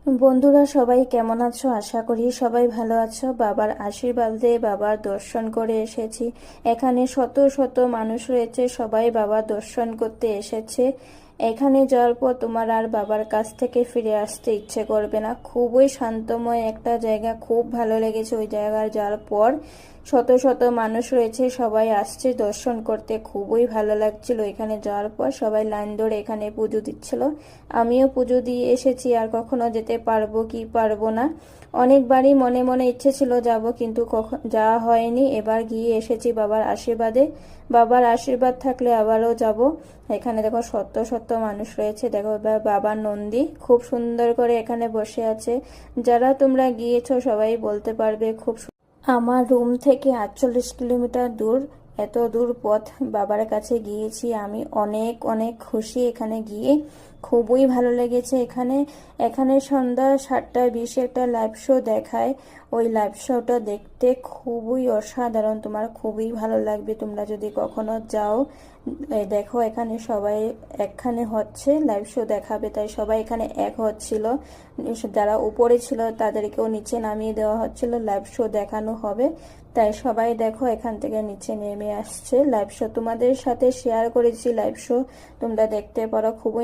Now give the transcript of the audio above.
বন্ধুরা সবাই কেমন আছো? আশা করি সবাই ভালো আছো। বাবার আশীর্বাদে বাবার দর্শন করে এসেছি। এখানে শত শত মানুষ রয়েছে, সবাই বাবার দর্শন করতে এসেছে। এখানে যাওয়ার পর তোমার আর বাবার কাছ থেকে ফিরে আসতে ইচ্ছে করবে না। খুবই শান্তময় একটা জায়গা, খুব ভালো লেগেছে ওই জায়গায় যাওয়ার পর। শত শত মানুষ রয়েছে, সবাই আসছে দর্শন করতে, খুবই ভালো লাগছিল। এখানে যাওয়ার পর সবাই লাইন ধরে এখানে পুজো দিচ্ছিল। আমিও পুজো দিয়ে এসেছি। আর কখনো যেতে পারবো কি পারবো না, অনেকবারই মনে মনে ইচ্ছে ছিল যাব, কিন্তু কখন যাওয়া হয়নি। এবার গিয়ে এসেছি বাবার আশীর্বাদে। বাবার আশীর্বাদ থাকলে আবারও যাব। এখানে দেখো শত শত মানুষ রয়েছে। দেখো এবার বাবার নন্দী খুব সুন্দর করে এখানে বসে আছে। যারা তোমরা গিয়েছো সবাই বলতে পারবে। আমার রুম থেকে 48 কিলোমিটার দূর। এত দূর পথ বাবার কাছে গিয়েছি আমি, অনেক অনেক খুশি। এখানে গিয়ে খুবই ভালো লেগেছে। এখানে এখানে সন্ধ্যা 7:20 একটা লাইভ শো দেখায়। ওই লাইভ শোটা দেখতে খুবই অসাধারণ, তোমার খুবই ভালো লাগবে তোমরা যদি কখনো যাও। দেখো এখানে সবাই একখানে হচ্ছে, লাইভ শো দেখাবে, তাই সবাই এখানে এক হচ্ছিল। যারা উপরে ছিল তাদেরকেও নিচে নামিয়ে দেওয়া হচ্ছিল, লাইভ শো দেখানো হবে। তাই সবাই দেখো এখান থেকে নিচে নেমে আসছে। লাইভ শো তোমাদের সাথে শেয়ার করেছি, লাইভ শো তোমরা দেখতে পারো। খুবই